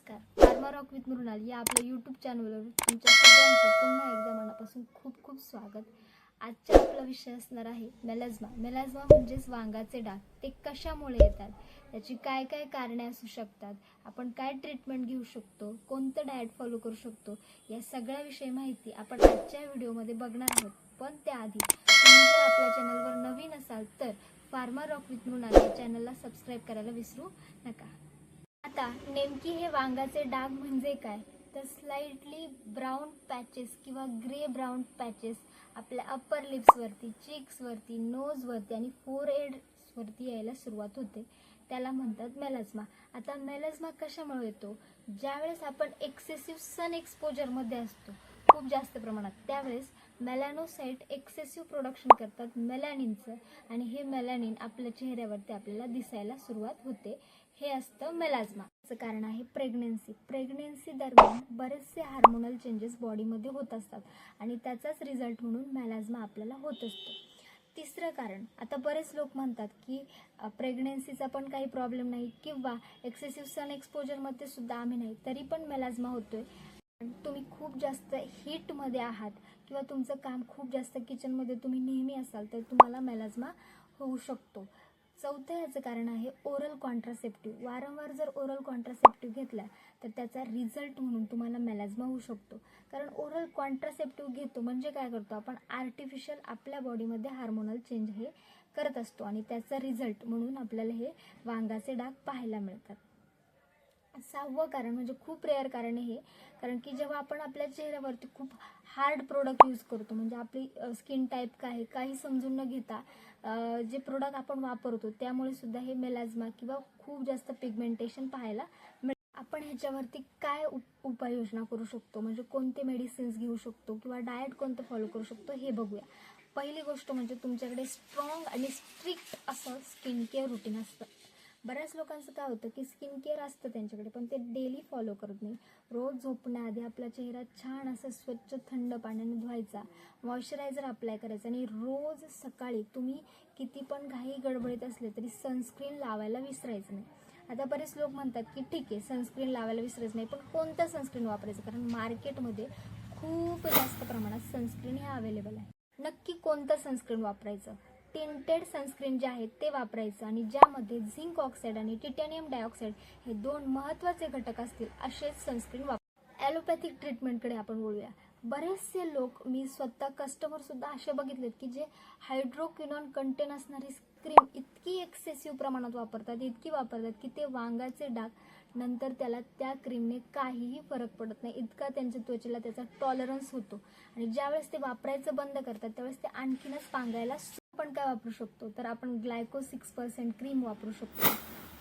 नमस्कार. Pharma rock with Mrinal या आपल्या यूट्यूब चॅनलवर तुमच्या सगळ्यांचं पुन्हा एकदा मनापासून खूप खूप स्वागत. आजचा आपला विषय असणार आहे मेलाझ्मा. मेलाझ्मा म्हणजेच वांगाचे डाग. ते कशामुळे येतात, त्याची काय काय कारणे असू शकतात, आपण काय ट्रीटमेंट घेऊ शकतो, कोणतं डाएट फॉलो करू शकतो, या सगळ्याविषयी माहिती आपण आजच्या व्हिडिओमध्ये बघणार आहोत. पण त्याआधी तुम्ही जर आपल्या चॅनलवर नवीन असाल तर फार्मा रॉक विथ मृणाल या चॅनलला सबस्क्राईब करायला विसरू नका. आता नेमकी हे वांगाचे डाग म्हणजे काय, तर स्लाइटली ब्राऊन पॅचेस किंवा ग्रे ब्राऊन पॅचेस आपल्या अप्पर लिप्सवरती, चिक्सवरती, नोजवरती आणि फोरहेड्सवरती यायला सुरुवात होते. त्याला म्हणतात मेलाझ्मा. आता मेलाझ्मा कशामुळे येतो, ज्यावेळेस आपण एक्सेसिव्ह सन एक्सपोजरमध्ये असतो खूप जास्त प्रमाणात, त्यावेळेस मेलॅनोसाइट एक्सेसिव्ह प्रोडक्शन करतात मेलॅनिनचं, आणि हे मेलॅनिन आपल्या चेहऱ्यावरती आपल्याला दिसायला सुरुवात होते. हे असतं मेलाझ्मा. याचं कारण आहे प्रेग्नेन्सी दरम्यान बरेचसे हार्मोनल चेंजेस बॉडीमध्ये होत असतात आणि त्याचाच रिझल्ट म्हणून मेलाझ्मा आपल्याला होत असतो. तिसरं कारण, आता बरेच लोक म्हणतात की प्रेग्नेन्सीचा पण काही प्रॉब्लेम नाही किंवा एक्सेसिव्ह सन एक्सपोजरमध्ये सुद्धा आम्ही नाही, तरी पण मेलाझ्मा होतोय. तुम्ही खूप जास्त हीटमध्ये आहात किंवा तुमचं काम खूप जास्त किचनमध्ये तुम्ही नेहमी असाल तर तुम्हाला मेलाझ्मा होऊ शकतो. चौथं याचं कारण आहे ओरल कॉन्ट्रासेप्टिव्ह. वारंवार जर ओरल कॉन्ट्रासेप्टिव्ह घेतला तर त्याचा रिझल्ट म्हणून तुम्हाला मेलाझ्मा होऊ शकतो. कारण ओरल कॉन्ट्रासेप्टिव्ह घेतो म्हणजे काय करतो आपण, आर्टिफिशियल आपल्या बॉडीमध्ये हार्मोनल चेंज हे करत असतो आणि त्याचा रिझल्ट म्हणून आपल्याला हे वांगाचे डाग पाहायला मिळतात. सहावं कारण म्हणजे खूप रेअर कारण आहे हे, कारण की जेव्हा आपण आपल्या चेहऱ्यावरती खूप हार्ड प्रोडक्ट यूज करतो, म्हणजे आपली स्किन टाईप काय काही समजून न घेता जे प्रोडक्ट आपण वापरतो त्यामुळे सुद्धा हे मेलाझ्मा किंवा खूप जास्त पिगमेंटेशन पाहायला मिळतं. आपण ह्याच्यावरती काय उपाययोजना करू शकतो, म्हणजे कोणते मेडिसिन्स घेऊ शकतो किंवा डाएट कोणतं फॉलो करू शकतो हे बघूया. पहिली गोष्ट म्हणजे तुमच्याकडे स्ट्रॉंग आणि स्ट्रिक्ट असं स्किन केअर रुटीन असतं. बऱ्याच लोकांचं काय होतं की स्किन केअर असतं त्यांच्याकडे पण ते डेली फॉलो करत नाही. रोज झोपण्याआधी आपला चेहरा छान असं स्वच्छ थंड पाण्याने धुवायचा, मॉइश्चरायझर अप्लाय करायचा आणि रोज सकाळी तुम्ही किती पण घाई गडबडीत असले तरी सनस्क्रीन लावायला विसरायचं नाही. आता बरेच लोक म्हणतात की ठीक आहे सनस्क्रीन लावायला विसरायचं नाही, पण कोणतं सनस्क्रीन वापरायचं, कारण मार्केटमध्ये खूप जास्त प्रमाणात सनस्क्रीन हे अवेलेबल आहे. नक्की कोणतं सनस्क्रीन वापरायचं, टिंटेड सनस्क्रीन जे आहेत ते वापरायचं आणि ज्यामध्ये झिंक ऑक्साईड आणि टिटॅनियम डायऑक्साईड हे दोन महत्त्वाचे घटक असतील असेच सनस्क्रीन वापर. ॲलोपॅथिक ट्रीटमेंटकडे आपण बोलूया. बरेचसे लोक, मी स्वतः कस्टमरसुद्धा असे बघितलेत की जे हायड्रोक्विनॉन कंटेन असणारी क्रीम इतकी एक्सेसिव्ह प्रमाणात वापरतात की ते वांगाचे डाग नंतर त्याला त्या क्रीमने काहीही फरक पडत नाही, इतका त्यांच्या त्वचेला त्याचा टॉलरन्स होतो आणि ज्यावेळेस ते वापरायचं बंद करतात त्यावेळेस ते आणखीनच पांगायला. आपण काय वापरू शकतो, तर आपण ग्लायको 6% क्रीम वापरू शकतो,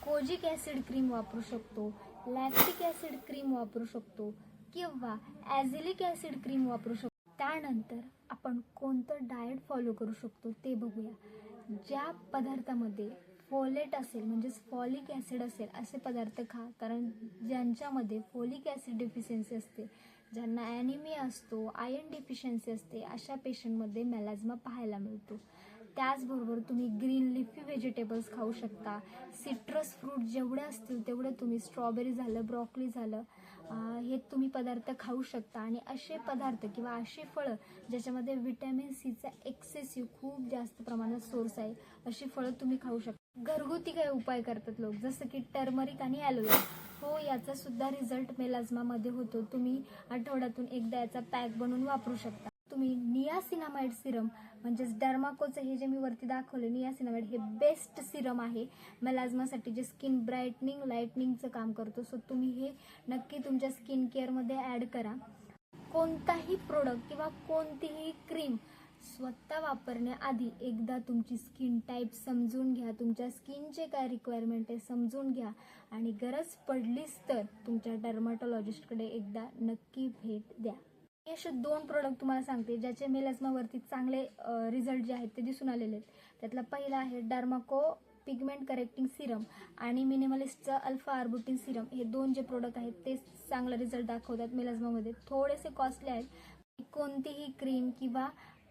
कोजिक ॲसिड क्रीम वापरू शकतो, लॅक्टिक ॲसिड क्रीम वापरू शकतो किंवा ॲझिलिक ॲसिड क्रीम वापरू शकतो. त्यानंतर आपण कोणतं डाएट फॉलो करू शकतो ते बघूया. ज्या पदार्थामध्ये फोलेट असेल म्हणजेच फॉलिक ॲसिड असेल असे पदार्थ खा, कारण ज्यांच्यामध्ये फॉलिक ॲसिड डिफिशियन्सी असते, ज्यांना ॲनिमिया असतो, आयर्न डिफिशियन्सी असते, अशा पेशंटमध्ये मेलाझ्मा पाहायला मिळतो. त्याचबरोबर तुम्ही ग्रीन लिफी व्हेजिटेबल्स खाऊ शकता. सिट्रस फ्रूट जेवढे असतील तेवढे तुम्ही, स्ट्रॉबेरी झालं, ब्रॉकली झालं, हे तुम्ही पदार्थ खाऊ शकता. आणि असे पदार्थ किंवा अशी फळं ज्याच्यामध्ये व्हिटॅमिन सीचा एक्सेसिव्ह खूप जास्त प्रमाणात सोर्स आहे अशी फळं तुम्ही खाऊ शकता. घरगुती काही उपाय करतात लोक, जसं की टर्मरिक आणि ॲलोवेरा. हो, याचा सुद्धा रिझल्ट मेलाझ्मामध्ये होतो. तुम्ही आठवड्यातून एकदा याचा पॅक बनवून वापरू शकता. तुम्ही नियासिनामाइड सिरम म्हणजेच डर्माकोचं हे जे मी वरती दाखवले नियासिनामाइड हे बेस्ट सिरम आहे मेलाझ्मासाठी, जे स्किन ब्राईटनिंग लाईटनिंगचं काम करतो. सो तुम्ही हे नक्की तुमच्या स्किन केअरमध्ये ॲड करा. कोणताही प्रोडक्ट किंवा कोणतीही क्रीम स्वतः वापरण्याआधी एकदा तुमची स्किन टाईप समजून घ्या, तुमच्या स्किनचे काय रिक्वायरमेंट आहे समजून घ्या आणि गरज पडलीच तर तुमच्या डर्माटॉलॉजिस्टकडे एकदा नक्की भेट द्या. मी असे 2 प्रोडक्ट तुम्हाला सांगते ज्याचे मेलाझ्मावरती चांगले रिझल्ट जे आहेत ते दिसून आलेले आहेत. त्यातला पहिला आहे डर्माको पिगमेंट करेक्टिंग सिरम आणि मिनिमलिस्टचं अल्फा आर्बुटिन सिरम. हे 2 जे प्रोडक्ट आहेत ते चांगला रिझल्ट दाखवतात मेलाझ्मामध्ये. थोडेसे कॉस्टली आहेत. कोणतीही क्रीम किंवा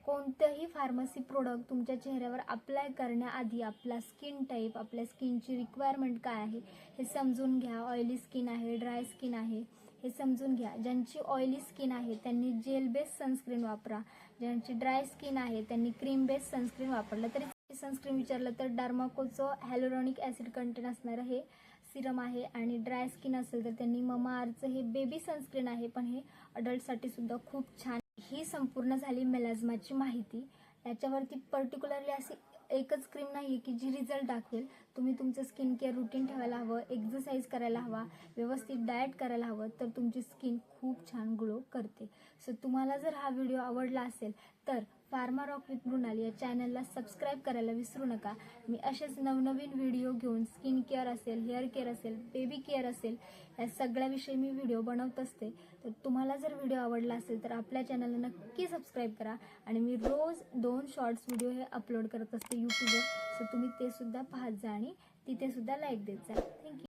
कोणतंही फार्मसी प्रोडक्ट तुमच्या चेहऱ्यावर अप्लाय करण्याआधी आपला स्किन टाईप, आपल्या स्किनची रिक्वायरमेंट काय आहे हे समजून घ्या. ऑइली स्किन आहे, ड्राय स्किन आहे हे समजून घ्या. ज्यांची ऑइली स्किन आहे त्यांनी जेल बेस्ड सनस्क्रीन वापरा. ज्यांची ड्राय स्किन आहे त्यांनी क्रीम बेस्ड सनस्क्रीन वापरलं तरी. सनस्क्रीन विचारलं तर डार्माकोचं हॅलोरॉनिक ॲसिड कंटेंट असणारं हे सिरम आहे. आणि ड्राय स्किन असेल तर त्यांनी ममाअर्थचं हे बेबी सनस्क्रीन आहे, पण हे अडल्टसाठी सुद्धा खूप छान. ही संपूर्ण झाली मेलाझ्माची माहिती. याच्यावरती पर्टिक्युलरली अशी एकच क्रीम नाही आहे की जी रिझल्ट दाखवेल. तुम्ही तुमचं स्किन केअर रुटीन ठेवायला हवं, एक्सरसाइज करायला हवा, व्यवस्थित डाएट करायला हवं, तर तुमची स्किन खूप छान ग्लो करते. सो तुम्हाला जर हा व्हिडिओ आवडला असेल तर फार्मा रॉक विथ मृणाल या चॅनलला सबस्क्राईब करायला विसरू नका. मी असेच नवनवीन व्हिडिओ घेऊन स्किन केअर असेल, हेअर केअर असेल, बेबी केअर असेल, या सगळ्याविषयी मी व्हिडिओ बनवत असते. तर तुम्हाला जर व्हिडिओ आवडला असेल तर आपल्या चॅनलला नक्की सबस्क्राईब करा. आणि मी रोज 2 शॉर्ट्स व्हिडिओ हे अपलोड करत असते यूट्यूबवर. सो तुम्ही ते सुद्धा पाहत जा आणि तिथे सुद्धा लाईक देत जा. थँक्यू.